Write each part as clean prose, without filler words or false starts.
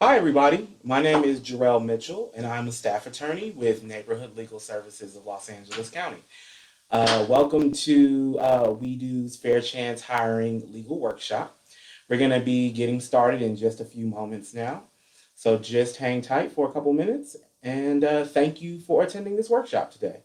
Hi, everybody. My name is Jarrell Mitchell, and I'm a staff attorney with Neighborhood Legal Services of Los Angeles County. Welcome to WEDO's Fair Chance Hiring Legal Workshop. We're going to be getting started in just a few moments now. So just hang tight for a couple minutes, and thank you for attending this workshop today.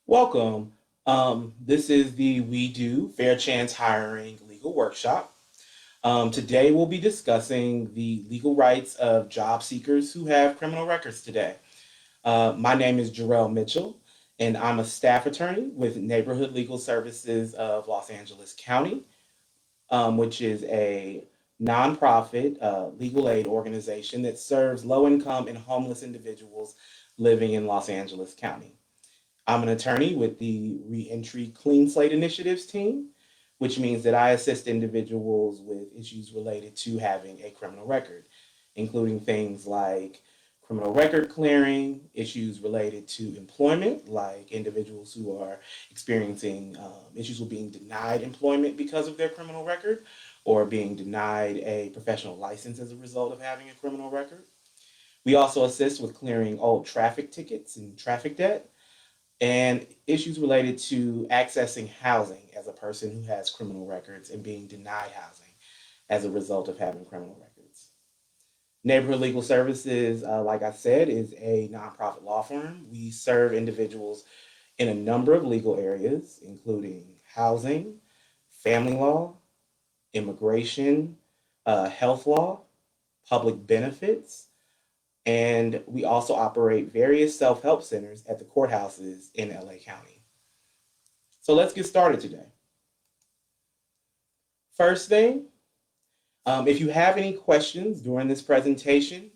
Welcome. This is the We Do Fair Chance Hiring Legal Workshop. Today we'll be discussing the legal rights of job seekers who have criminal records today. My name is Jarrell Mitchell, and I'm a staff attorney with Neighborhood Legal Services of Los Angeles County, which is a nonprofit legal aid organization that serves low income and homeless individuals living in Los Angeles County. I'm an attorney with the Reentry Clean Slate Initiatives team, which means that I assist individuals with issues related to having a criminal record, including things like criminal record clearing, issues related to employment, like individuals who are experiencing issues with being denied employment because of their criminal record, or being denied a professional license as a result of having a criminal record. We also assist with clearing old traffic tickets and traffic debt and issues related to accessing housing as a person who has criminal records and being denied housing as a result of having criminal records. Neighborhood Legal Services, like I said, is a nonprofit law firm. We serve individuals in a number of legal areas, including housing, family law, immigration, health law, public benefits, and we also operate various self help centers at the courthouses in LA County. So let's get started today. First thing, if you have any questions during this presentation,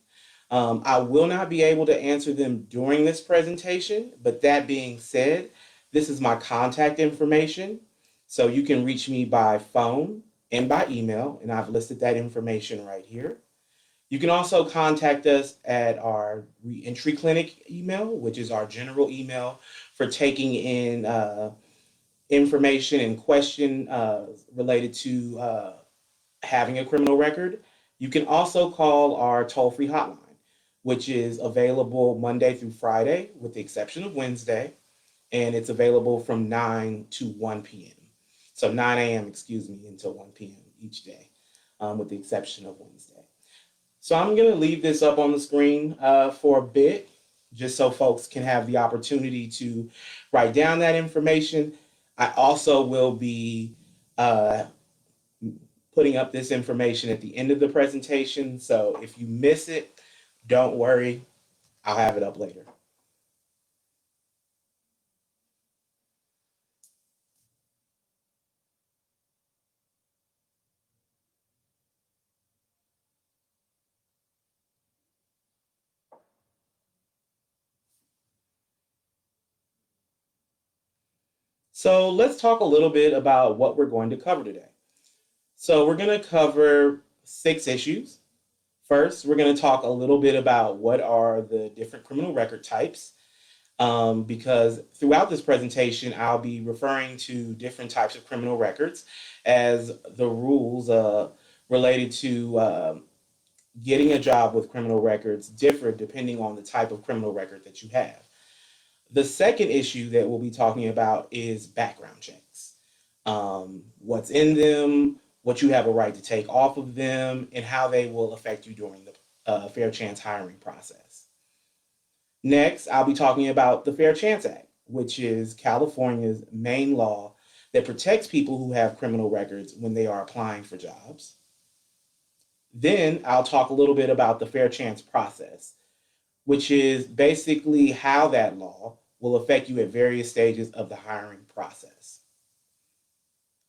I will not be able to answer them during this presentation, but that being said, this is my contact information. So you can reach me by phone and by email, and I've listed that information right here. You can also contact us at our reentry clinic email, which is our general email for taking in information and question related to having a criminal record. You can also call our toll-free hotline, which is available Monday through Friday, with the exception of Wednesday, and it's available from 9 to 1 p.m. So 9 a.m., excuse me, until 1 p.m. each day, with the exception of Wednesday. So I'm going to leave this up on the screen for a bit, just so folks can have the opportunity to write down that information. I also will be putting up this information at the end of the presentation. So if you miss it, don't worry, I'll have it up later. So let's talk a little bit about what we're going to cover today. So we're going to cover 6 issues. First, we're going to talk a little bit about what are the different criminal record types, because throughout this presentation, I'll be referring to different types of criminal records as the rules related to getting a job with criminal records differ depending on the type of criminal record that you have. The second issue that we'll be talking about is background checks. What's in them, what you have a right to take off of them, and how they will affect you during the fair chance hiring process. Next, I'll be talking about the Fair Chance Act, which is California's main law that protects people who have criminal records when they are applying for jobs. Then I'll talk a little bit about the fair chance process, which is basically how that law will affect you at various stages of the hiring process.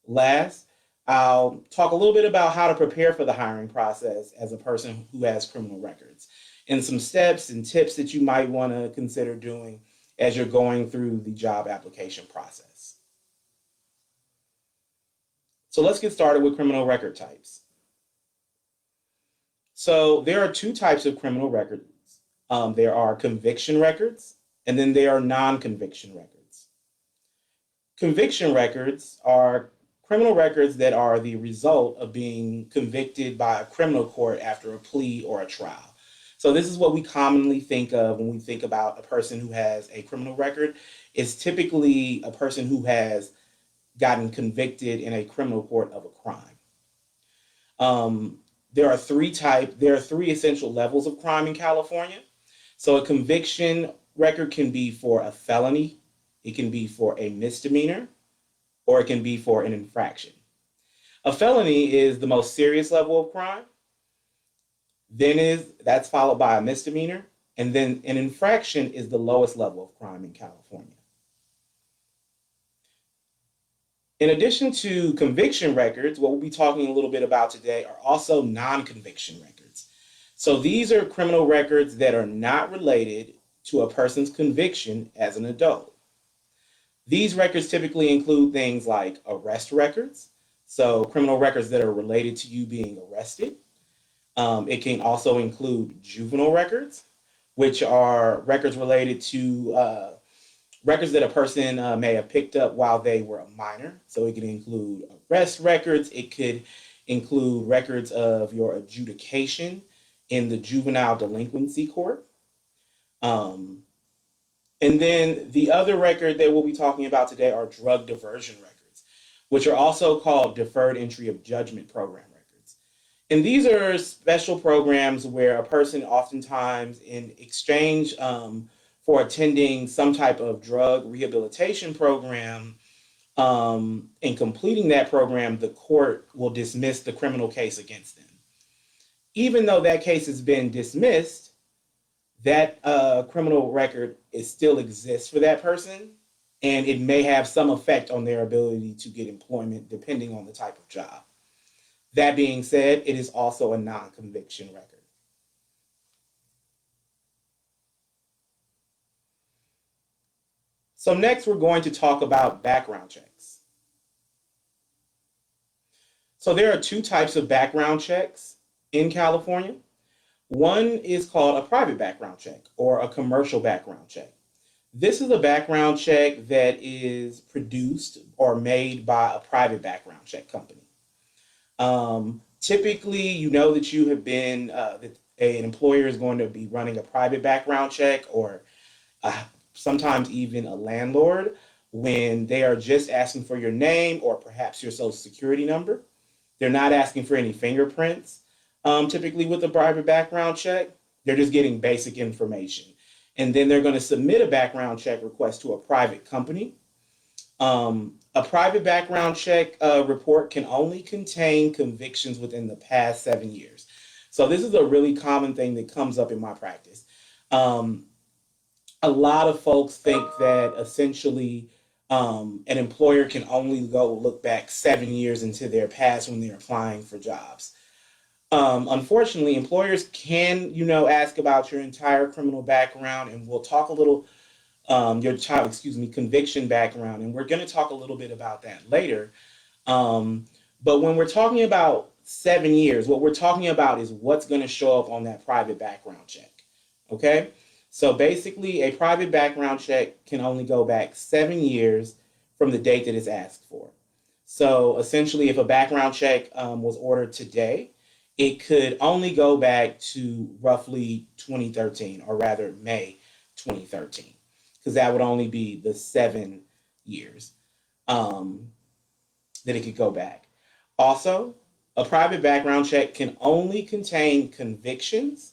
Last, I'll talk a little bit about how to prepare for the hiring process as a person who has criminal records and some steps and tips that you might want to consider doing as you're going through the job application process. So let's get started with criminal record types. So there are two types of criminal records. There are conviction records, and then there are non-conviction records. Conviction records are criminal records that are the result of being convicted by a criminal court after a plea or a trial. So this is what we commonly think of when we think about a person who has a criminal record. It's typically a person who has gotten convicted in a criminal court of a crime. There are three essential levels of crime in California. So a conviction record can be for a felony, it can be for a misdemeanor, or it can be for an infraction. A felony is the most serious level of crime. That's followed by a misdemeanor, and then an infraction is the lowest level of crime in California. In addition to conviction records, what we'll be talking a little bit about today are also non-conviction records. So these are criminal records that are not related to a person's conviction as an adult. These records typically include things like arrest records, so criminal records that are related to you being arrested. It can also include juvenile records, which are records related to records that a person may have picked up while they were a minor. So it can include arrest records. It could include records of your adjudication in the juvenile delinquency court. And then the other record that we'll be talking about today are drug diversion records, which are also called deferred entry of judgment program records. And these are special programs where a person oftentimes in exchange for attending some type of drug rehabilitation program, and completing that program, the court will dismiss the criminal case against them. Even though that case has been dismissed, that criminal record still exists for that person, and it may have some effect on their ability to get employment depending on the type of job. That being said, it is also a non-conviction record. So next, we're going to talk about background checks. So there are two types of background checks in California. One is called a private background check or a commercial background check. This is a background check that is produced or made by a private background check company. Typically, you know that you have been, that an employer is going to be running a private background check, or sometimes even a landlord, when they are just asking for your name or perhaps your social security number. They're not asking for any fingerprints. Typically with a private background check, they're just getting basic information. And then they're going to submit a background check request to a private company. A private background check report can only contain convictions within the past 7 years. So this is a really common thing that comes up in my practice. A lot of folks think that essentially an employer can only go look back 7 years into their past when they're applying for jobs. Unfortunately, employers can, ask about your entire criminal background, and we'll talk a little, conviction background, and we're going to talk a little bit about that later. But when we're talking about 7 years, what we're talking about is what's going to show up on that private background check. Okay? So basically, a private background check can only go back 7 years from the date that it's asked for. So essentially, if a background check was ordered today, it could only go back to roughly 2013, or rather May 2013, because that would only be the 7 years um, that it could go back. Also, a private background check can only contain convictions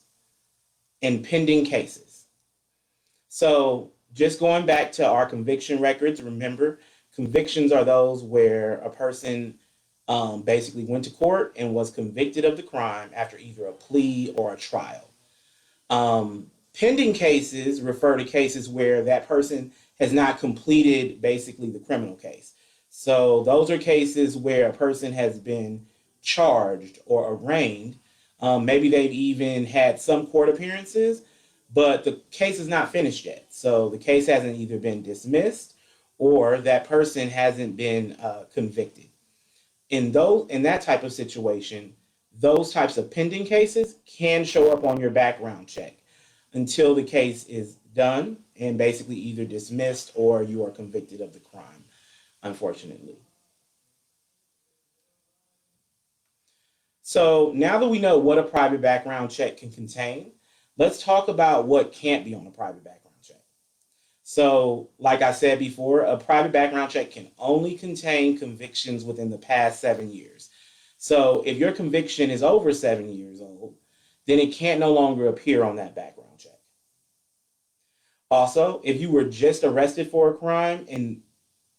and pending cases. So, just going back to our conviction records, remember, convictions are those where a person basically went to court and was convicted of the crime after either a plea or a trial. Pending cases refer to cases where that person has not completed basically the criminal case. So those are cases where a person has been charged or arraigned. Maybe they've even had some court appearances, but the case is not finished yet. So the case hasn't either been dismissed or that person hasn't been convicted. In that type of situation, those types of pending cases can show up on your background check until the case is done and basically either dismissed or you are convicted of the crime, unfortunately. So now that we know what a private background check can contain, let's talk about what can't be on a private background check. So, like I said before, a private background check can only contain convictions within the past 7 years. So, if your conviction is over 7 years old, then it can't no longer appear on that background check. Also, if you were just arrested for a crime, and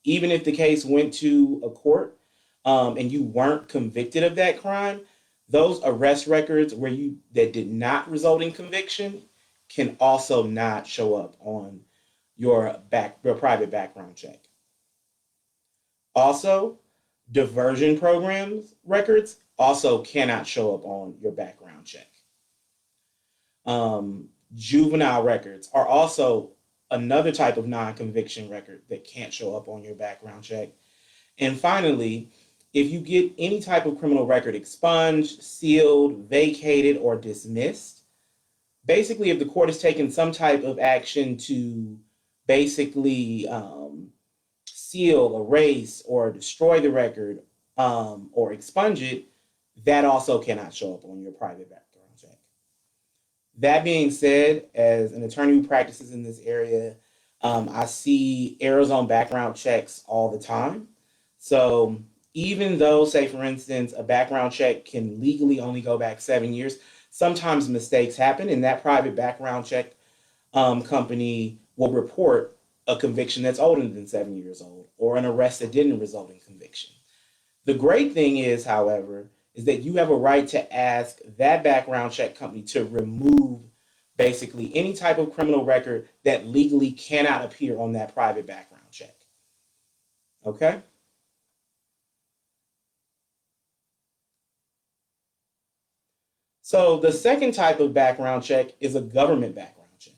even if the case went to a court and you weren't convicted of that crime, those arrest records that did not result in conviction can also not show up on your private background check. Also, diversion programs records also cannot show up on your background check. Juvenile records are also another type of non-conviction record that can't show up on your background check. And finally, if you get any type of criminal record expunged, sealed, vacated, or dismissed, basically if the court has taken some type of action to basically seal, erase, or destroy the record or expunge it, that also cannot show up on your private background check. That being said, as an attorney who practices in this area, I see errors on background checks all the time. So even though, say for instance, a background check can legally only go back 7 years, sometimes mistakes happen, and that private background check company will report a conviction that's older than 7 years old or an arrest that didn't result in conviction. The great thing is, however, is that you have a right to ask that background check company to remove basically any type of criminal record that legally cannot appear on that private background check. Okay? So the second type of background check is a government background check.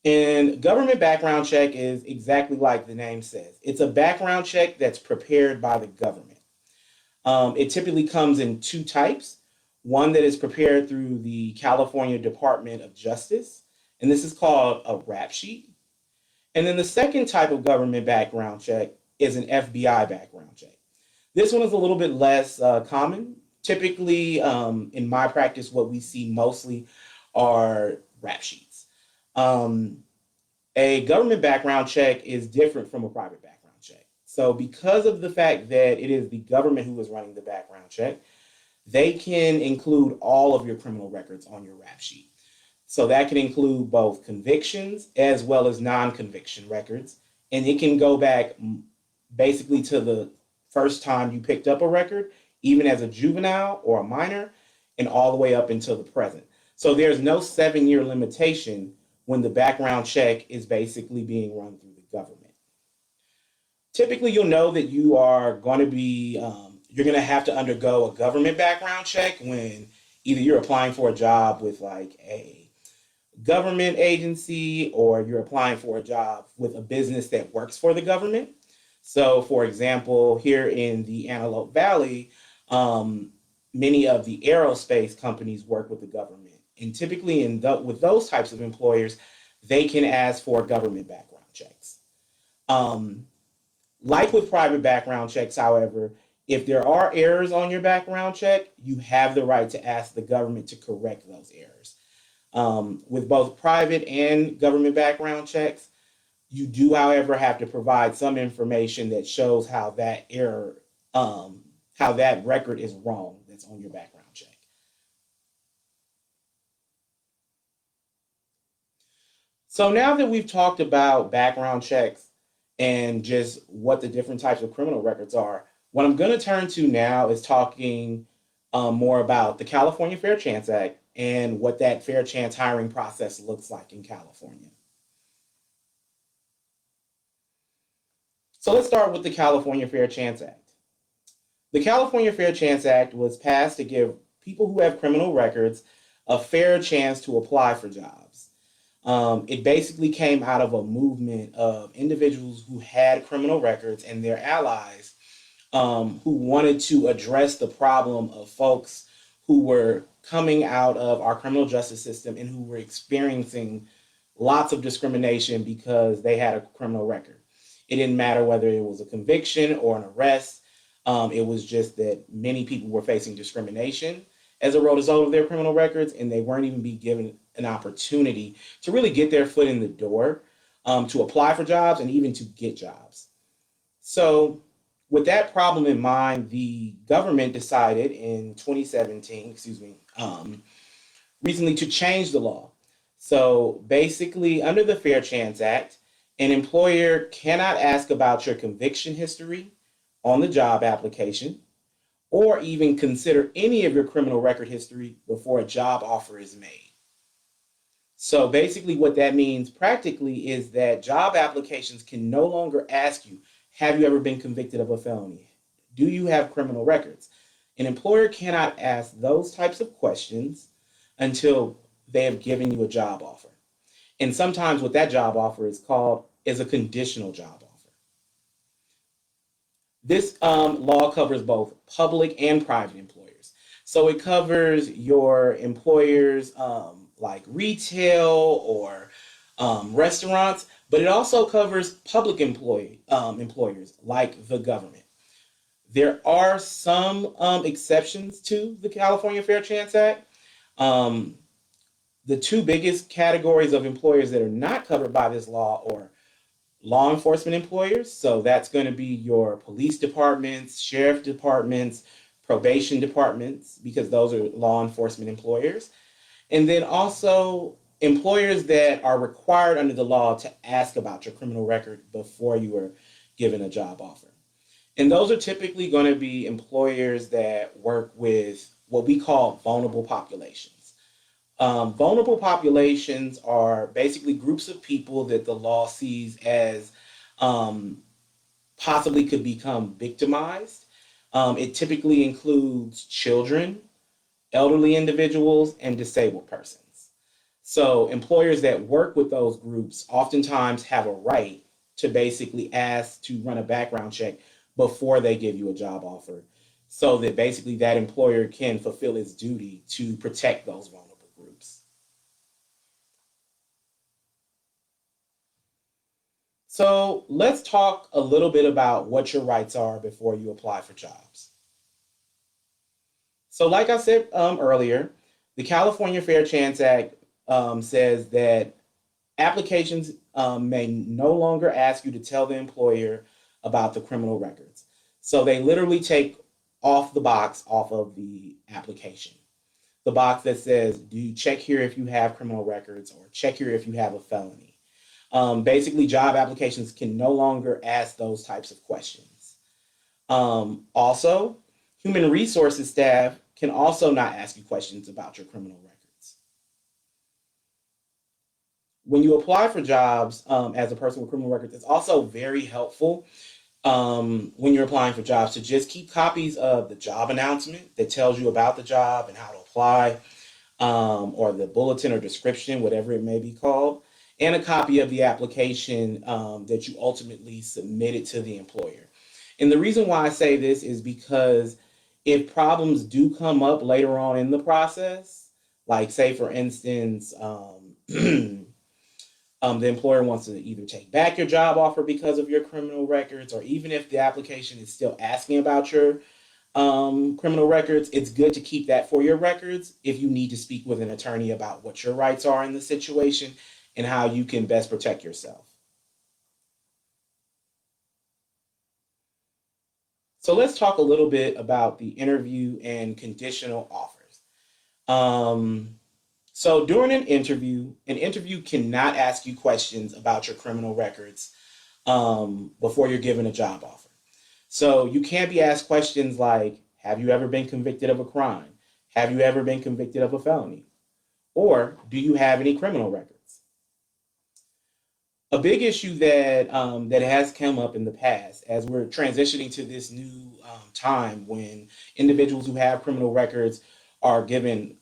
And government background check is exactly like the name says. It's a background check that's prepared by the government. It typically comes in two types. One that is prepared through the California Department of Justice, and this is called a rap sheet. And then the second type of government background check is an FBI background check. This one is a little bit less common. Typically, in my practice, what we see mostly are rap sheets. A government background check is different from a private background check. So because of the fact that it is the government who is running the background check, they can include all of your criminal records on your rap sheet. So that can include both convictions as well as non-conviction records. And it can go back basically to the first time you picked up a record, even as a juvenile or a minor, and all the way up until the present. So there's no 7-year limitation when the background check is basically being run through the government. Typically, you'll know that you are going to be, you're going to have to undergo a government background check when either you're applying for a job with like a government agency or you're applying for a job with a business that works for the government. So, for example, here in the Antelope Valley, many of the aerospace companies work with the government. And typically with those types of employers, they can ask for government background checks. Like with private background checks, however, If there are errors on your background check, you have the right to ask the government to correct those errors. With both private and government background checks, you do, however, have to provide some information that shows how that error, how that record is wrong that's on your background check. So now that we've talked about background checks and just what the different types of criminal records are, what I'm going to turn to now is talking more about the California Fair Chance Act and what that fair chance hiring process looks like in California. So let's start with the California Fair Chance Act. The California Fair Chance Act was passed to give people who have criminal records a fair chance to apply for jobs. It basically came out of a movement of individuals who had criminal records and their allies who wanted to address the problem of folks who were coming out of our criminal justice system and who were experiencing lots of discrimination because they had a criminal record. It didn't matter whether it was a conviction or an arrest. It was just that many people were facing discrimination as a result of their criminal records, and they weren't even being given an opportunity to really get their foot in the door, to apply for jobs and even to get jobs. So with that problem in mind, the government decided in 2017, recently, to change the law. So basically, under the Fair Chance Act, an employer cannot ask about your conviction history on the job application or even consider any of your criminal record history before a job offer is made. So basically what that means practically is that job applications can no longer ask you, have you ever been convicted of a felony? Do you have criminal records? An employer cannot ask those types of questions until they have given you a job offer. And sometimes what that job offer is called is a conditional job offer. This law covers both public and private employers. So it covers your employers like retail or restaurants, but it also covers public employers like the government. There are some exceptions to the California Fair Chance Act. The two biggest categories of employers that are not covered by this law are law enforcement employers. So that's going to be your police departments, sheriff departments, probation departments, because those are law enforcement employers. And then also employers that are required under the law to ask about your criminal record before you are given a job offer. And those are typically going to be employers that work with what we call vulnerable populations. Vulnerable populations are basically groups of people that the law sees as possibly could become victimized. It typically includes children, elderly individuals, and disabled persons. So employers that work with those groups oftentimes have a right to basically ask to run a background check before they give you a job offer, so that basically that employer can fulfill its duty to protect those vulnerable groups. So let's talk a little bit about what your rights are before you apply for jobs. So like I said earlier, the California Fair Chance Act says that applications may no longer ask you to tell the employer about the criminal records. So they literally take off the box off of the application. The box that says, do you check here if you have criminal records, or check here if you have a felony. Basically, job applications can no longer ask those types of questions. Also, human resources staff can also not ask you questions about your criminal records. When you apply for jobs as a person with criminal records, it's also very helpful when you're applying for jobs to just keep copies of the job announcement that tells you about the job and how to apply, or the bulletin or description, whatever it may be called, and a copy of the application that you ultimately submitted to the employer. And the reason why I say this is because if problems do come up later on in the process, like say for instance, the employer wants to either take back your job offer because of your criminal records, or even if the application is still asking about your criminal records, it's good to keep that for your records if you need to speak with an attorney about what your rights are in the situation and how you can best protect yourself. So let's talk a little bit about the interview and conditional offers. Um, so during an interview cannot ask you questions about your criminal records before you're given a job offer. So you can't be asked questions like, have you ever been convicted of a crime? Have you ever been convicted of a felony? Or do you have any criminal records? A big issue that has come up in the past as we're transitioning to this new time when individuals who have criminal records are given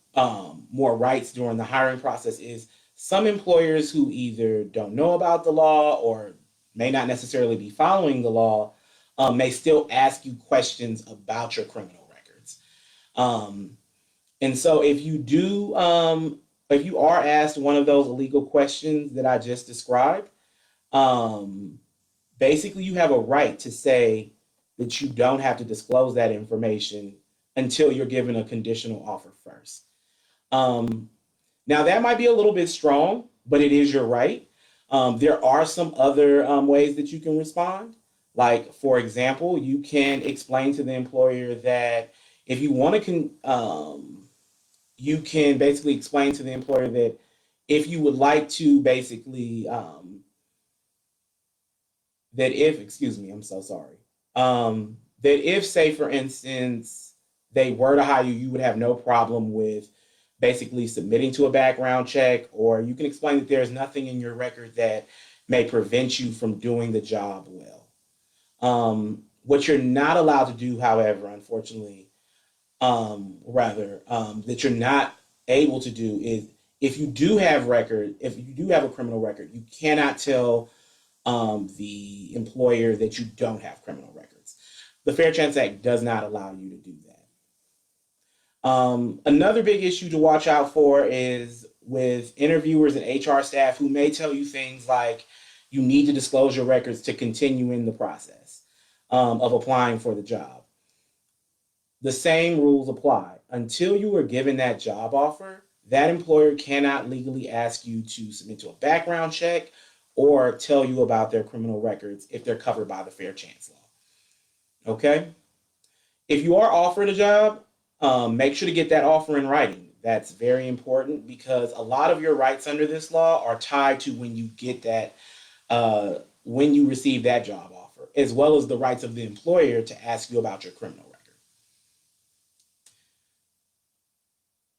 more rights during the hiring process is some employers who either don't know about the law or may not necessarily be following the law may still ask you questions about your criminal records. Um, and so if you are asked one of those illegal questions that I just described, um, basically you have a right to say that you don't have to disclose that information until you're given a conditional offer first. Um, Now that might be a little bit strong, but it is your right. There are some other ways that you can respond. Like, for example, you can explain to the employer that if you want to, you can basically explain to the employer that if you would like to basically that if, excuse me, I'm so sorry. That if, say, for instance, they were to hire you, you would have no problem with basically submitting to a background check, or you can explain that there's nothing in your record that may prevent you from doing the job well. What you're not allowed to do, however, unfortunately, that you're not able to do is if you do have a criminal record, you cannot tell the employer that you don't have criminal records. The Fair Chance Act does not allow you to do that. Another big issue to watch out for is with interviewers and HR staff who may tell you things like you need to disclose your records to continue in the process of applying for the job. The same rules apply. Until you are given that job offer, that employer cannot legally ask you to submit to a background check or tell you about their criminal records if they're covered by the Fair Chance Law. Okay? If you are offered a job, make sure to get that offer in writing. That's very important because a lot of your rights under this law are tied to when you get when you receive that job offer, as well as the rights of the employer to ask you about your criminal record.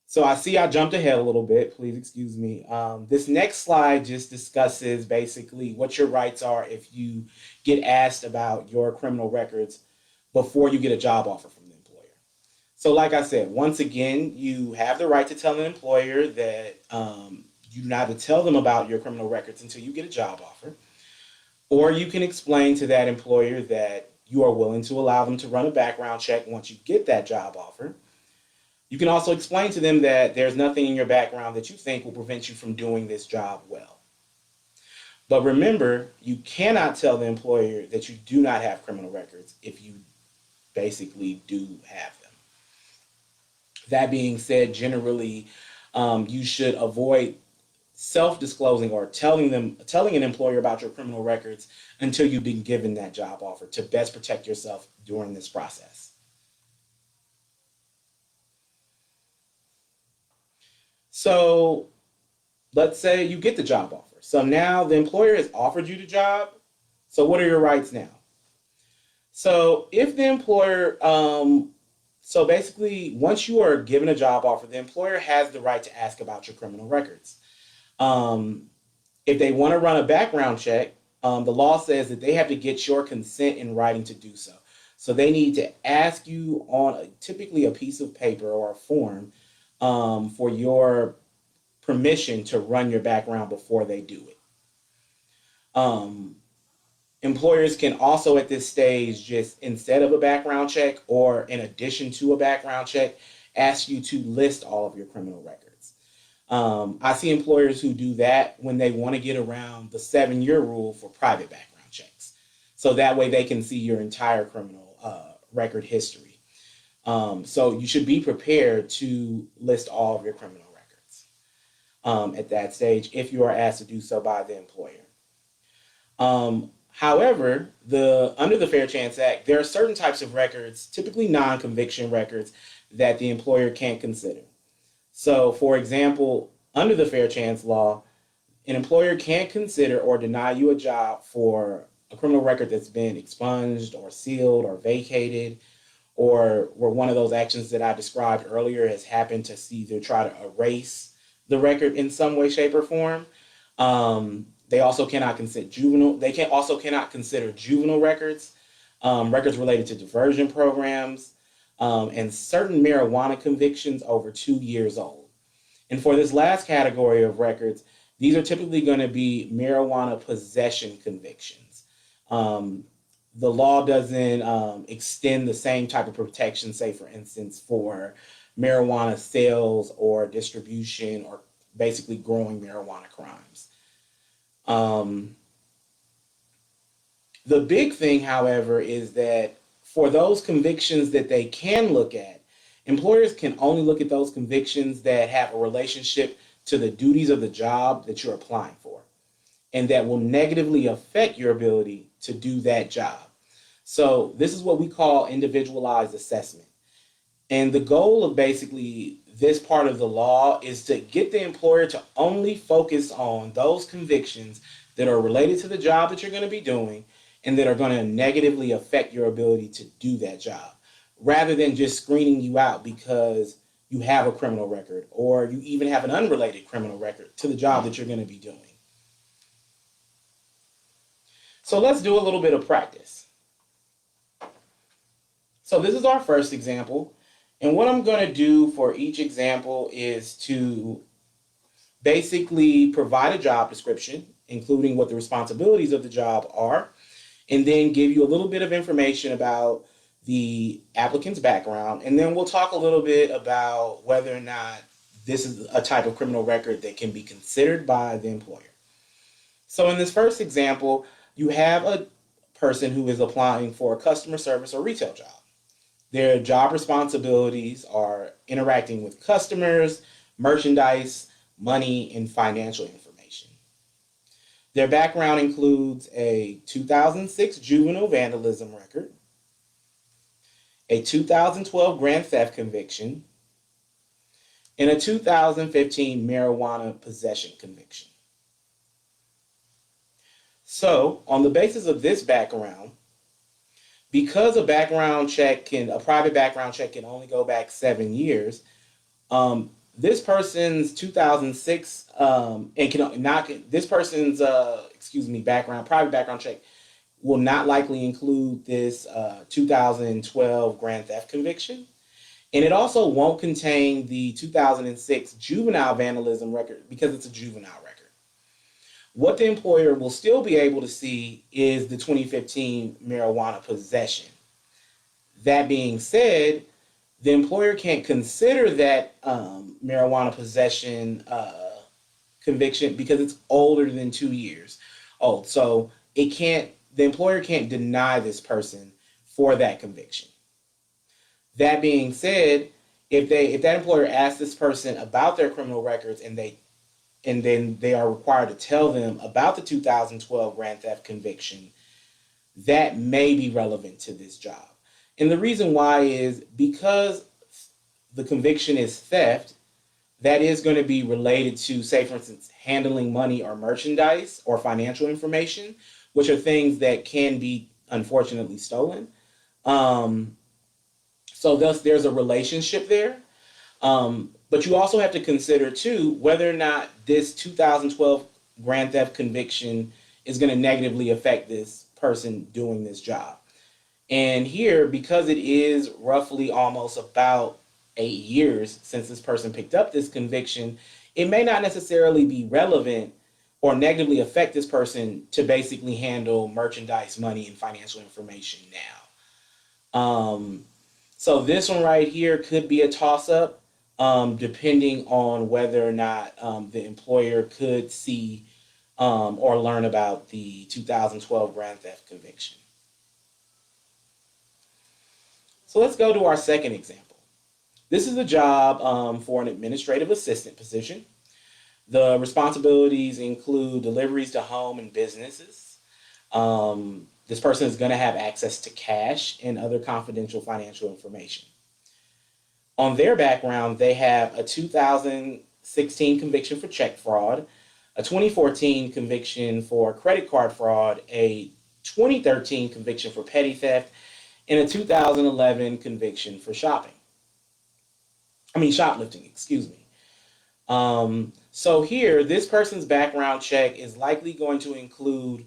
So I see I jumped ahead a little bit. Please excuse me. This next slide just discusses basically what your rights are if you get asked about your criminal records before you get a job offer from the employer. So like I said, once again, you have the right to tell an employer that you do not have to tell them about your criminal records until you get a job offer. Or you can explain to that employer that you are willing to allow them to run a background check once you get that job offer. You can also explain to them that there's nothing in your background that you think will prevent you from doing this job well. But remember, you cannot tell the employer that you do not have criminal records if you basically do have them. That being said, generally, you should avoid self-disclosing or telling an employer about your criminal records until you've been given that job offer to best protect yourself during this process. So let's say you get the job offer. So now the employer has offered you the job. So what are your rights now? So if the employer, so basically once you are given a job offer, the employer has the right to ask about your criminal records. If they want to run a background check, the law says that they have to get your consent in writing to do so. So they need to ask you on typically a piece of paper or a form for your permission to run your background before they do it. Employers can also at this stage just instead of a background check or in addition to a background check, ask you to list all of your criminal records. I see employers who do that when they want to get around the 7-year rule for private background checks. So that way they can see your entire criminal record history. So you should be prepared to list all of your criminal records at that stage if you are asked to do so by the employer. However, under the Fair Chance Act, there are certain types of records, typically non-conviction records, that the employer can't consider. So, for example, under the Fair Chance law, an employer can't consider or deny you a job for a criminal record that's been expunged or sealed or vacated, or where one of those actions that I described earlier has happened to either try to erase the record in some way, shape, or form. They also cannot consider juvenile. They can also cannot consider juvenile records, records related to diversion programs, and certain marijuana convictions over 2 years old. And for this last category of records, these are typically going to be marijuana possession convictions. The law doesn't extend the same type of protection, say, for instance, for marijuana sales or distribution or basically growing marijuana crimes. The big thing, however, is that for those convictions that they can look at, employers can only look at those convictions that have a relationship to the duties of the job that you're applying for, and that will negatively affect your ability to do that job. So this is what we call individualized assessment. And the goal of basically this part of the law is to get the employer to only focus on those convictions that are related to the job that you're going to be doing and that are going to negatively affect your ability to do that job, rather than just screening you out because you have a criminal record or you even have an unrelated criminal record to the job that you're going to be doing. So let's do a little bit of practice. So this is our first example. And what I'm going to do for each example is to basically provide a job description, including what the responsibilities of the job are, and then give you a little bit of information about the applicant's background. And then we'll talk a little bit about whether or not this is a type of criminal record that can be considered by the employer. So in this first example, you have a person who is applying for a customer service or retail job. Their job responsibilities are interacting with customers, merchandise, money, and financial information. Their background includes a 2006 juvenile vandalism record, a 2012 grand theft conviction, and a 2015 marijuana possession conviction. So, on the basis of this background, because a private background check can only go back 7 years, this person's 2006 private background check will not likely include this 2012 grand theft conviction, and it also won't contain the 2006 juvenile vandalism record because it's a juvenile record. What the employer will still be able to see is the 2015 marijuana possession. That being said, the employer can't consider that marijuana possession conviction because it's older than 2 years old. So the employer can't deny this person for that conviction. That being said, if that employer asks this person about their criminal records and then they are required to tell them about the 2012 grand theft conviction, that may be relevant to this job. And the reason why is because the conviction is theft, that is going to be related to, say, for instance, handling money or merchandise or financial information, which are things that can be, unfortunately, stolen. So thus, there's a relationship there. But you also have to consider, too, whether or not this 2012 grand theft conviction is going to negatively affect this person doing this job. And here, because it is roughly almost about 8 years since this person picked up this conviction, it may not necessarily be relevant or negatively affect this person to basically handle merchandise, money, and financial information now. So this one right here could be a toss-up, depending on whether or not the employer could see or learn about the 2012 grand theft conviction. So let's go to our second example. This is a job for an administrative assistant position. The responsibilities include deliveries to home and businesses. This person is going to have access to cash and other confidential financial information. On their background, they have a 2016 conviction for check fraud, a 2014 conviction for credit card fraud, a 2013 conviction for petty theft, and a 2011 conviction for shoplifting, excuse me. So here, this person's background check is likely going to include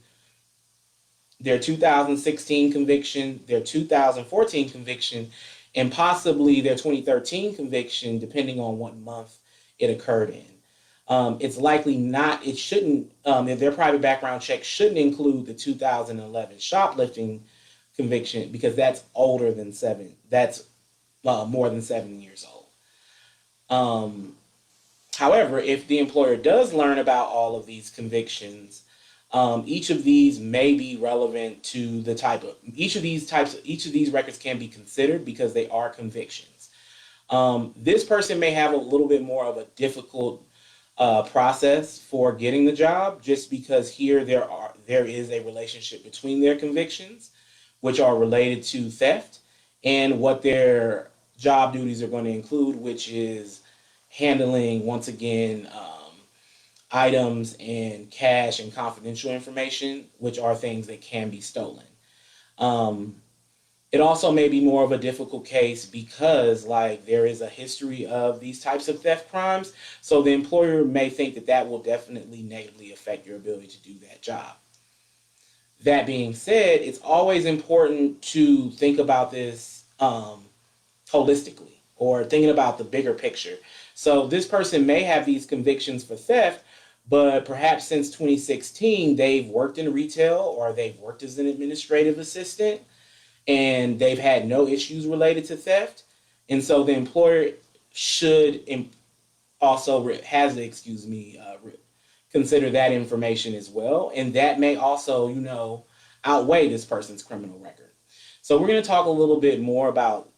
their 2016 conviction, their 2014 conviction, and possibly their 2013 conviction, depending on what month it occurred in. It's likely not, it shouldn't, their private background check shouldn't include the 2011 shoplifting conviction because that's more than 7 years old. However, if the employer does learn about all of these convictions, each of these may be relevant to the type of, each of these records can be considered because they are convictions. This person may have a little bit more of a difficult process for getting the job just because here there is a relationship between their convictions, which are related to theft, and what their job duties are going to include, which is handling, once again, items and cash and confidential information, which are things that can be stolen. It also may be more of a difficult case because there is a history of these types of theft crimes, so the employer may think that that will definitely negatively affect your ability to do that job. That being said, it's always important to think about this holistically, or thinking about the bigger picture. So this person may have these convictions for theft, but perhaps since 2016, they've worked in retail or they've worked as an administrative assistant and they've had no issues related to theft. And so the employer should consider that information as well. And that may also, outweigh this person's criminal record. So we're going to talk a little bit more about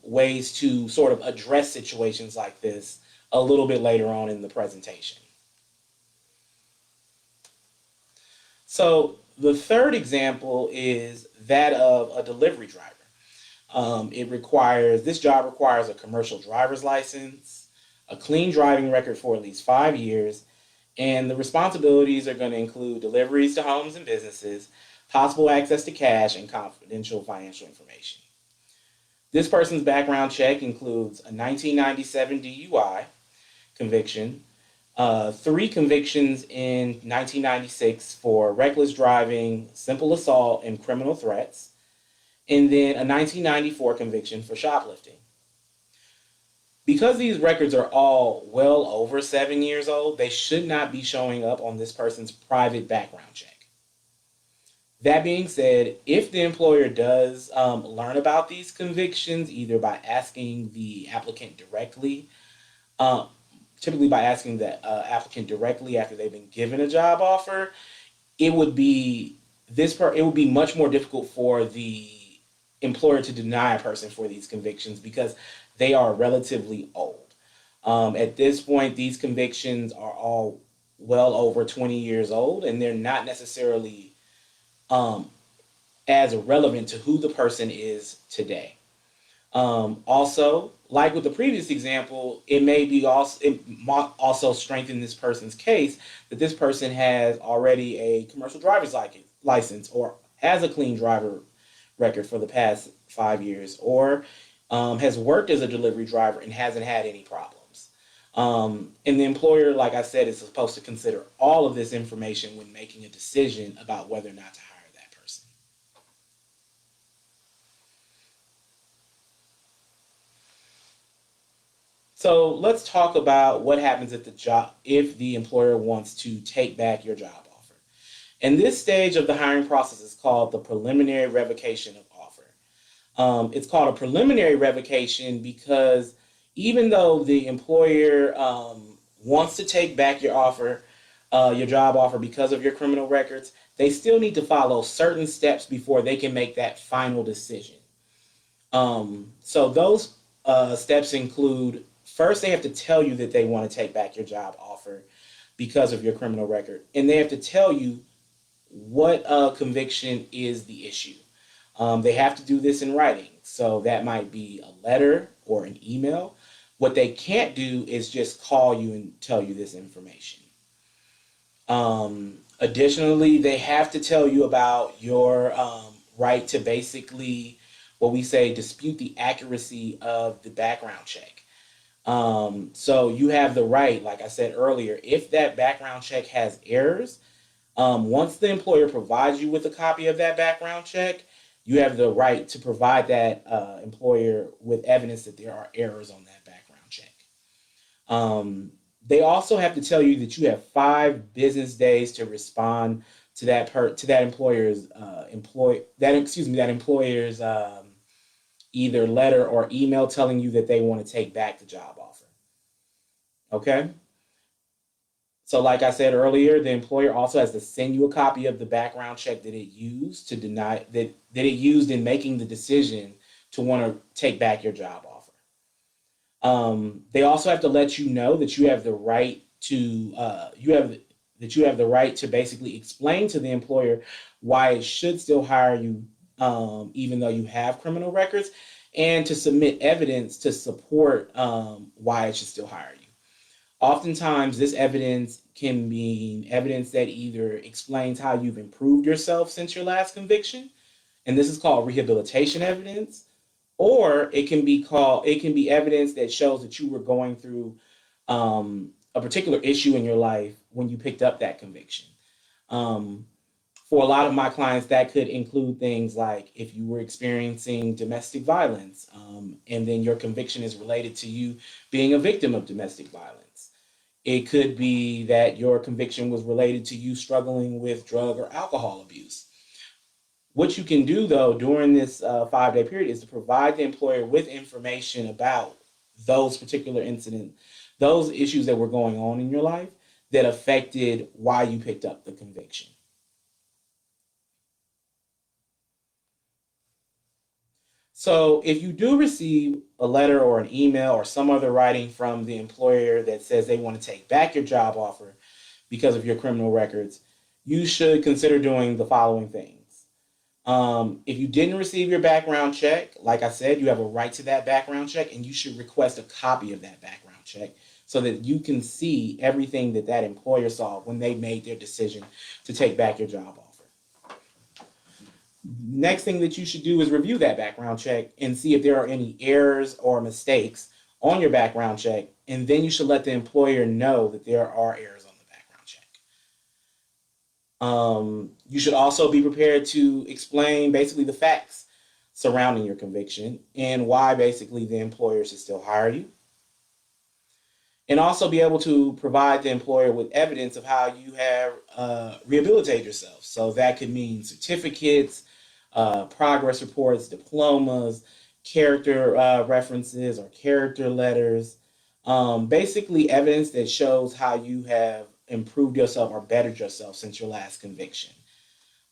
ways to sort of address situations like this a little bit later on in the presentation. So the third example is that of a delivery driver. This job requires a commercial driver's license, a clean driving record for at least 5 years, and the responsibilities are going to include deliveries to homes and businesses, possible access to cash, and confidential financial information. This person's background check includes a 1997 DUI conviction, 3 convictions in 1996 for reckless driving, simple assault, and criminal threats, and then a 1994 conviction for shoplifting. Because these records are all well over 7 years old, they should not be showing up on this person's private background check. That being said, if the employer does learn about these convictions, either by asking the applicant directly, typically by asking the applicant directly after they've been given a job offer, it would be much more difficult for the employer to deny a person for these convictions because they are relatively old. At this point, these convictions are all well over 20 years old, and they're not necessarily as relevant to who the person is today. Also, like with the previous example, it might also strengthen this person's case that this person has already a commercial driver's license or has a clean driver record for the past 5 years, or has worked as a delivery driver and hasn't had any problems. And the employer, like I said, is supposed to consider all of this information when making a decision about whether or not to hire that person. So let's talk about what happens if the employer wants to take back your job offer. And this stage of the hiring process is called the preliminary revocation of offer. It's called a preliminary revocation because even though the employer wants to take back your job offer because of your criminal records, they still need to follow certain steps before they can make that final decision. So those steps include, first, they have to tell you that they want to take back your job offer because of your criminal record. And they have to tell you what conviction is the issue. They have to do this in writing. So that might be a letter or an email. What they can't do is just call you and tell you this information. Additionally, they have to tell you about your right to basically, what we say, dispute the accuracy of the background check. So you have the right, like I said earlier, if that background check has errors, once the employer provides you with a copy of that background check, you have the right to provide that employer with evidence that there are errors on that background check. They also have to tell you that you have 5 business days to respond to that employer's that employer's either letter or email telling you that they want to take back the job offer. Okay. So like I said earlier, the employer also has to send you a copy of the background check that it used to deny that it used in making the decision to want to take back your job offer. They also have to let you know that you have the right to the right to basically explain to the employer why it should still hire you, even though you have criminal records, and to submit evidence to support why it should still hire you. Oftentimes, this evidence can be evidence that either explains how you've improved yourself since your last conviction, and this is called rehabilitation evidence, or it can be evidence that shows that you were going through a particular issue in your life when you picked up that conviction. For a lot of my clients, that could include things like if you were experiencing domestic violence, and then your conviction is related to you being a victim of domestic violence. It could be that your conviction was related to you struggling with drug or alcohol abuse. What you can do, though, during this 5-day period is to provide the employer with information about those particular incidents, those issues that were going on in your life that affected why you picked up the conviction. So if you do receive a letter or an email or some other writing from the employer that says they want to take back your job offer because of your criminal records, you should consider doing the following things. If you didn't receive your background check, like I said, you have a right to that background check, and you should request a copy of that background check so that you can see everything that that employer saw when they made their decision to take back your job offer. Next thing that you should do is review that background check and see if there are any errors or mistakes on your background check, and then you should let the employer know that there are errors on the background check. You should also be prepared to explain basically the facts surrounding your conviction and why basically the employer should still hire you. And also be able to provide the employer with evidence of how you have rehabilitated yourself. So that could mean certificates, progress reports, diplomas, character references or character letters, basically evidence that shows how you have improved yourself or bettered yourself since your last conviction,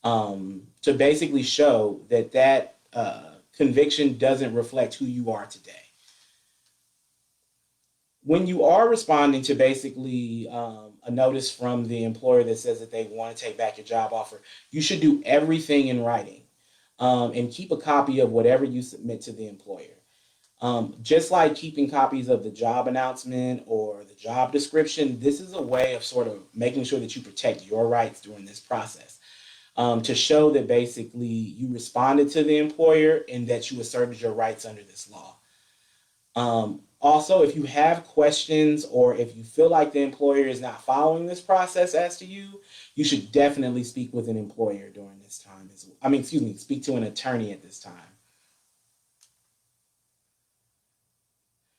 to basically show that that conviction doesn't reflect who you are today. When you are responding to basically a notice from the employer that says that they want to take back your job offer, you should do everything in writing, and keep a copy of whatever you submit to the employer. Just like keeping copies of the job announcement or the job description, this is a way of sort of making sure that you protect your rights during this process, to show that basically you responded to the employer and that you asserted your rights under this law. Also, if you have questions or if you feel like the employer is not following this process as to you, you should definitely speak with an employer during this time. Speak to an attorney at this time.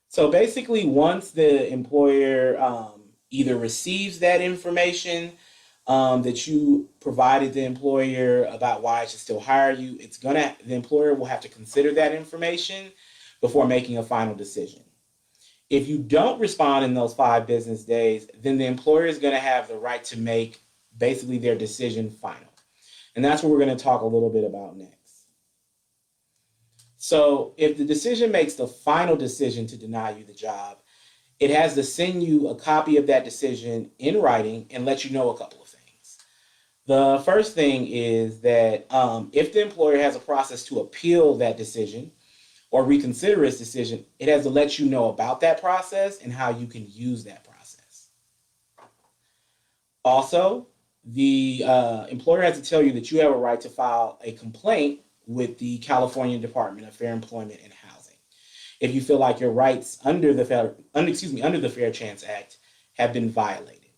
So basically, once the employer either receives that information that you provided the employer about why it should still hire you, the employer will have to consider that information before making a final decision. If you don't respond in those 5 business days, then the employer is going to have the right to make basically their decision final. And that's what we're going to talk a little bit about next. So if the decision makes the final decision to deny you the job, it has to send you a copy of that decision in writing and let you know a couple of things. The first thing is that if the employer has a process to appeal that decision or reconsider its decision, it has to let you know about that process and how you can use that process. Also, the employer has to tell you that you have a right to file a complaint with the California Department of Fair Employment and Housing if you feel like your rights under the Fair Chance Act have been violated.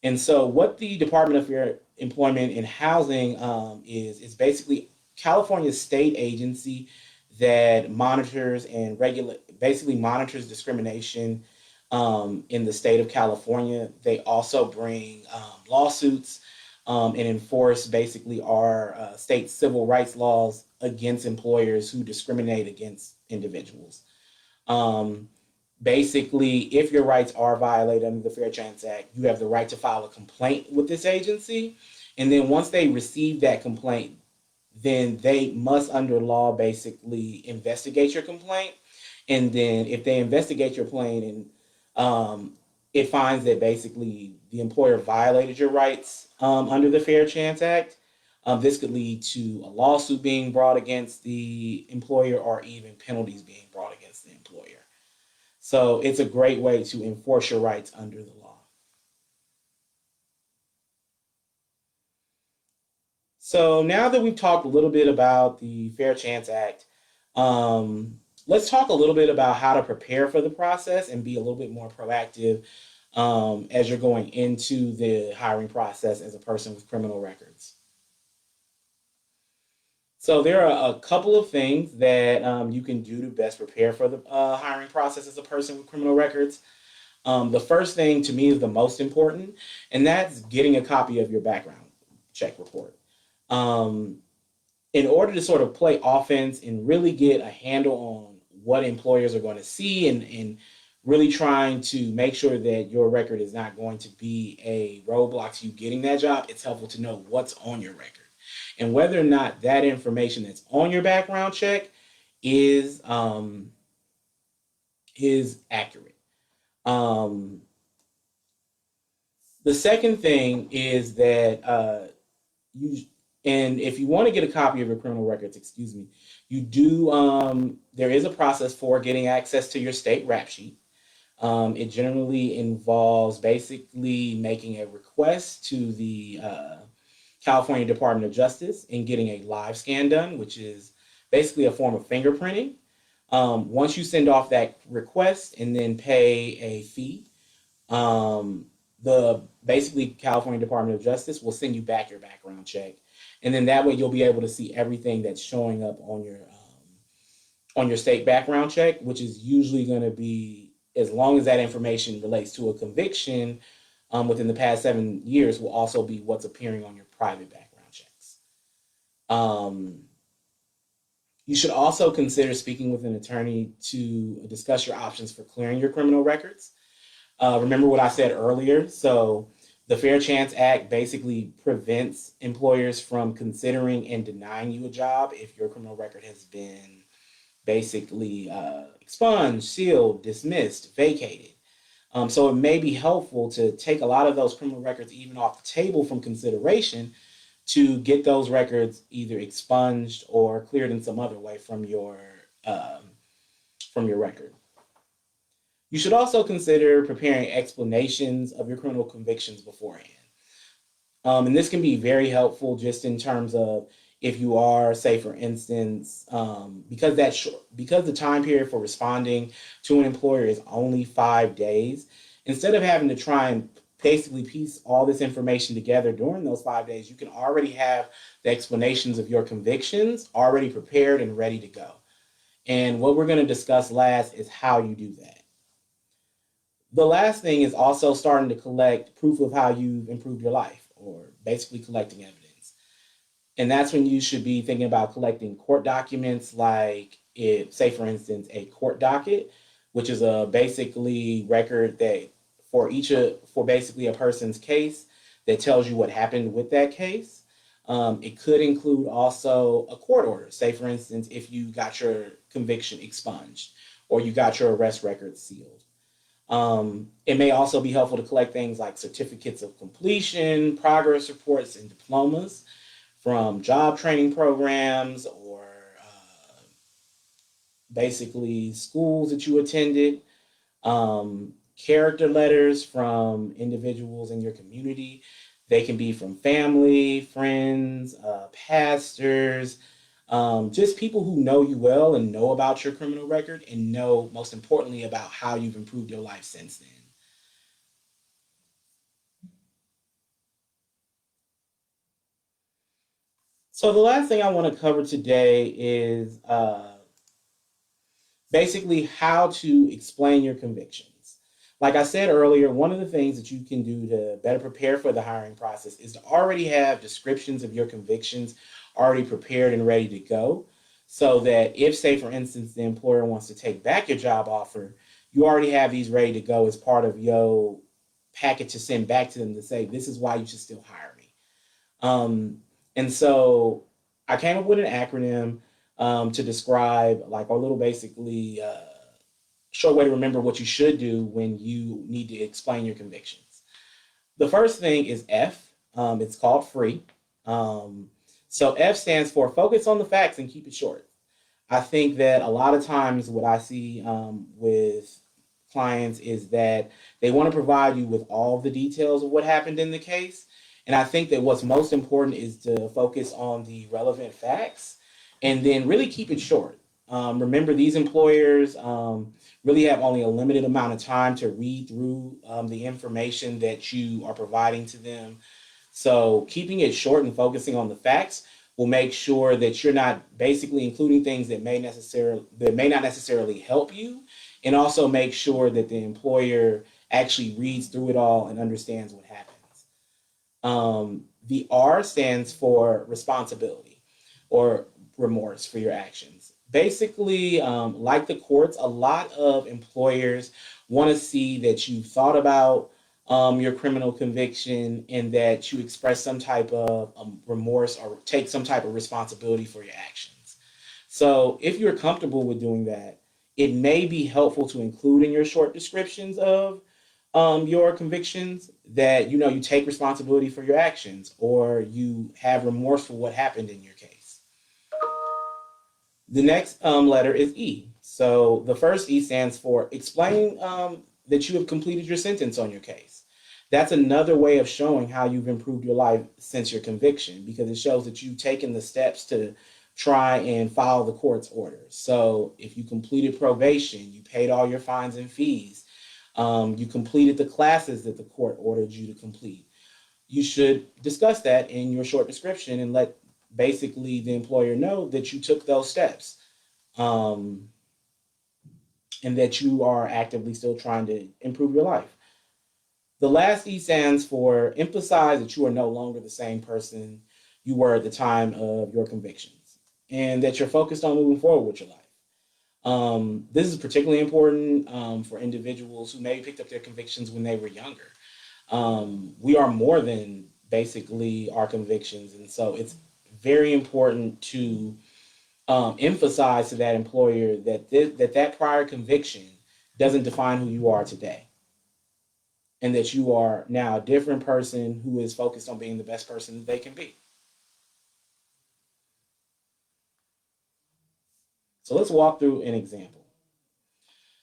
And so, what the Department of Fair Employment and Housing is basically California's state agency that monitors and basically monitors discrimination in the state of California. They also bring lawsuits and enforce basically our state civil rights laws against employers who discriminate against individuals. Um, Basically, if your rights are violated under the Fair Chance Act, you have the right to file a complaint with this agency. And then once they receive that complaint, then they must, under law, basically investigate your complaint. And then if they investigate your complaint and it finds that basically the employer violated your rights under the Fair Chance Act, this could lead to a lawsuit being brought against the employer or even penalties being brought against the employer. So it's a great way to enforce your rights under the law. So now that we've talked a little bit about the Fair Chance Act, let's talk a little bit about how to prepare for the process and be a little bit more proactive as you're going into the hiring process as a person with criminal records. So there are a couple of things that you can do to best prepare for the hiring process as a person with criminal records. The first thing to me is the most important, and that's getting a copy of your background check report. Um, in order to sort of play offense and really get a handle on what employers are going to see and really trying to make sure that your record is not going to be a roadblock to you getting that job, it's helpful to know what's on your record and whether or not that information that's on your background check is accurate. Um, the second thing is that you and if you want to get a copy of your criminal records, you do. There is a process for getting access to your state rap sheet. It generally involves basically making a request to the California Department of Justice and getting a live scan done, which is basically a form of fingerprinting. Once you send off that request and then pay a fee, the basically California Department of Justice will send you back your background check, and then that way you'll be able to see everything that's showing up on your state background check, which is usually going to be, as long as that information relates to a conviction within the past 7 years, will also be what's appearing on your private background checks. You should also consider speaking with an attorney to discuss your options for clearing your criminal records. Remember what I said earlier. So the Fair Chance Act basically prevents employers from considering and denying you a job if your criminal record has been basically expunged, sealed, dismissed, vacated. So it may be helpful to take a lot of those criminal records even off the table from consideration to get those records either expunged or cleared in some other way from your record. You should also consider preparing explanations of your criminal convictions beforehand. And this can be very helpful just in terms of if you are, say, for instance, because that's short, because the time period for responding to an employer is only 5 days, instead of having to try and basically piece all this information together during those 5 days, you can already have the explanations of your convictions already prepared and ready to go. And what we're going to discuss last is how you do that. The last thing is also starting to collect proof of how you've improved your life, or basically collecting evidence. And that's when you should be thinking about collecting court documents, like, say, for instance, a court docket, which is a basically record that for basically a person's case that tells you what happened with that case. It could include also a court order. Say, for instance, if you got your conviction expunged or you got your arrest record sealed. It may also be helpful to collect things like certificates of completion, progress reports, and diplomas from job training programs or basically schools that you attended, character letters from individuals in your community. They can be from family, friends, pastors, just people who know you well and know about your criminal record and know, most importantly, about how you've improved your life since then. So the last thing I want to cover today is basically how to explain your convictions. Like I said earlier, one of the things that you can do to better prepare for the hiring process is to already have descriptions of your convictions already prepared and ready to go. So that if, say, for instance, the employer wants to take back your job offer, you already have these ready to go as part of your packet to send back to them to say, this is why you should still hire me. And so I came up with an acronym to describe, like, a little basically short way to remember what you should do when you need to explain your convictions. The first thing is F. It's called free. So F stands for focus on the facts and keep it short. I think that a lot of times what I see with clients is that they want to provide you with all the details of what happened in the case. And I think that what's most important is to focus on the relevant facts and then really keep it short. Remember, these employers really have only a limited amount of time to read through the information that you are providing to them. So keeping it short and focusing on the facts will make sure that you're not basically including things that may not necessarily help you, and also make sure that the employer actually reads through it all and understands what happens. The R stands for responsibility or remorse for your actions. Basically, like the courts, a lot of employers want to see that you thought about your criminal conviction and that you express some type of remorse or take some type of responsibility for your actions. So if you're comfortable with doing that, it may be helpful to include in your short descriptions of your convictions that you take responsibility for your actions or you have remorse for what happened in your case. The next letter is E. So the first E stands for explain that you have completed your sentence on your case. That's another way of showing how you've improved your life since your conviction, because it shows that you've taken the steps to try and follow the court's orders. So if you completed probation, you paid all your fines and fees, you completed the classes that the court ordered you to complete, you should discuss that in your short description and let basically the employer know that you took those steps, and that you are actively still trying to improve your life. The last E stands for emphasize that you are no longer the same person you were at the time of your convictions and that you're focused on moving forward with your life. This is particularly important for individuals who maybe picked up their convictions when they were younger. We are more than basically our convictions, and so it's very important to emphasize to that employer that that prior conviction doesn't define who you are today, and that you are now a different person who is focused on being the best person that they can be. So let's walk through an example.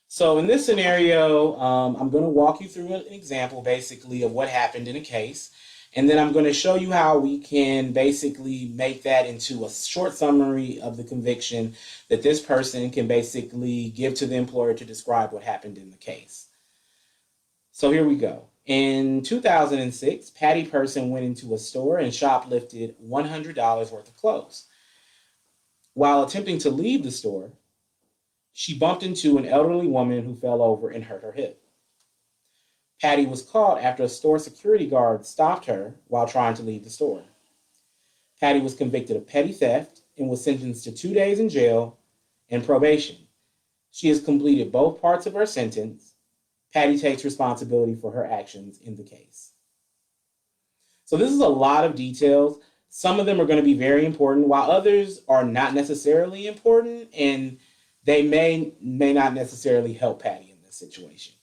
So in this scenario, I'm going to walk you through an example basically of what happened in a case. And then I'm going to show you how we can basically make that into a short summary of the conviction that this person can basically give to the employer to describe what happened in the case. So here we go. In 2006, Patty Person went into a store and shoplifted $100 worth of clothes. While attempting to leave the store, she bumped into an elderly woman who fell over and hurt her hip. Patty was caught after a store security guard stopped her while trying to leave the store. Patty was convicted of petty theft and was sentenced to 2 days in jail and probation. She has completed both parts of her sentence. Patty takes responsibility for her actions in the case. So this is a lot of details. Some of them are going to be very important, while others are not necessarily important, and they may not necessarily help Patty in this situation.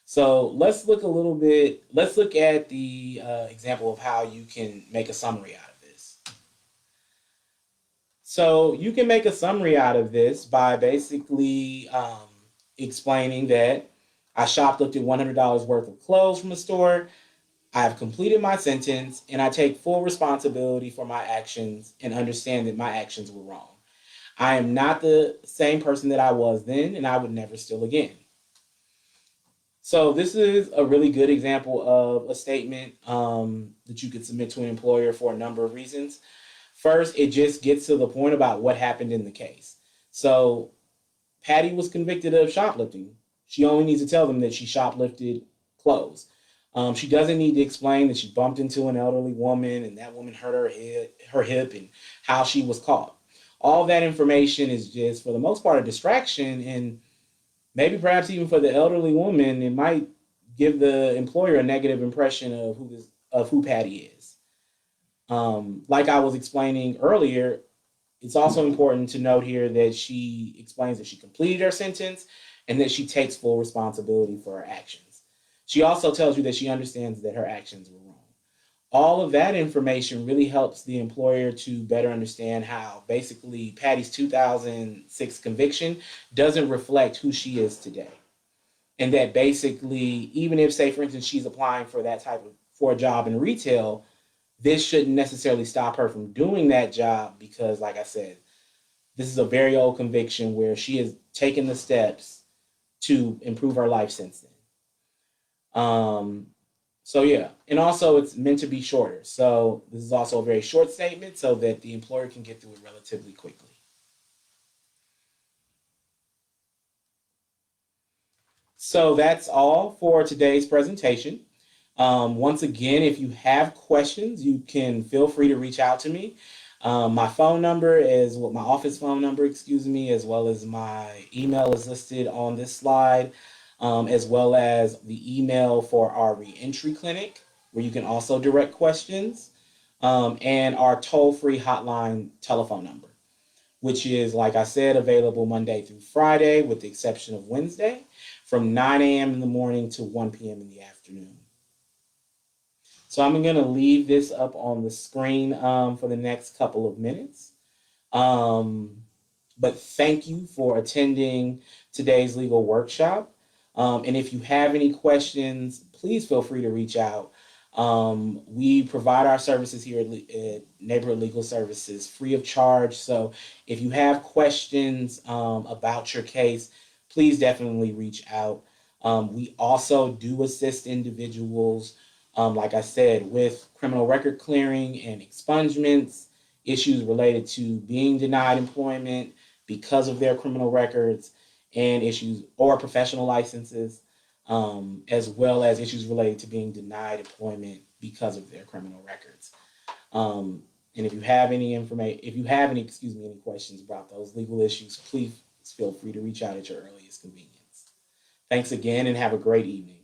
So let's look a little bit. Let's look at the example of how you can make a summary out of this. So you can make a summary out of this by basically explaining that I shoplifted $100 worth of clothes from a store. I have completed my sentence and I take full responsibility for my actions and understand that my actions were wrong. I am not the same person that I was then, and I would never steal again. So this is a really good example of a statement that you could submit to an employer for a number of reasons. First, it just gets to the point about what happened in the case. So Patty was convicted of shoplifting. She only needs to tell them that she shoplifted clothes. She doesn't need to explain that she bumped into an elderly woman and that woman hurt her hip, and how she was caught. All that information is just, for the most part, a distraction, and maybe perhaps even for the elderly woman, it might give the employer a negative impression of who Patty is. Like I was explaining earlier, it's also important to note here that she explains that she completed her sentence and that she takes full responsibility for her actions. She also tells you that she understands that her actions were wrong. All of that information really helps the employer to better understand how basically Patty's 2006 conviction doesn't reflect who she is today. And that basically, even if, say, for instance, she's applying for for a job in retail, this shouldn't necessarily stop her from doing that job because, like I said, this is a very old conviction where she has taken the steps to improve her life since then. So yeah, and also it's meant to be shorter. So this is also a very short statement so that the employer can get through it relatively quickly. So that's all for today's presentation. Once again, if you have questions, you can feel free to reach out to me. My phone number is my office phone number, excuse me, as well as my email is listed on this slide, as well as the email for our reentry clinic, where you can also direct questions, and our toll-free hotline telephone number, which is, like I said, available Monday through Friday, with the exception of Wednesday, from 9 a.m. in the morning to 1 p.m. in the afternoon. So I'm going to leave this up on the screen for the next couple of minutes. Um, but thank you for attending today's legal workshop. And if you have any questions, please feel free to reach out. We provide our services here at Neighborhood Legal Services free of charge. So if you have questions about your case, please definitely reach out. We also do assist individuals, like I said, with criminal record clearing and expungements, issues related to being denied employment because of their criminal records, and issues or professional licenses, as well as issues related to being denied employment because of their criminal records. And if you have any information, if you have any, excuse me, any questions about those legal issues, please feel free to reach out at your earliest convenience. Thanks again and have a great evening.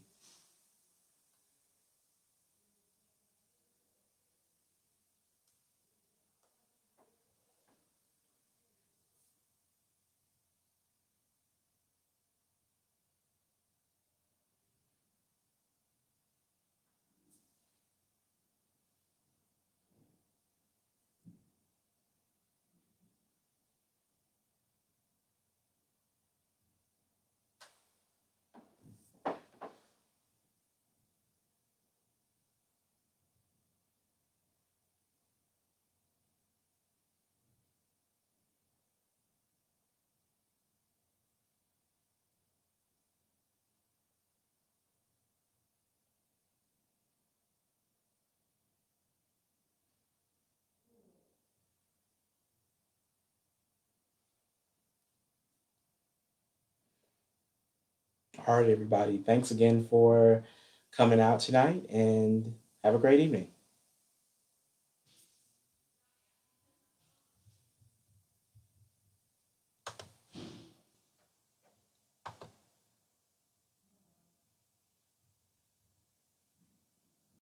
All right, everybody. Thanks again for coming out tonight and have a great evening.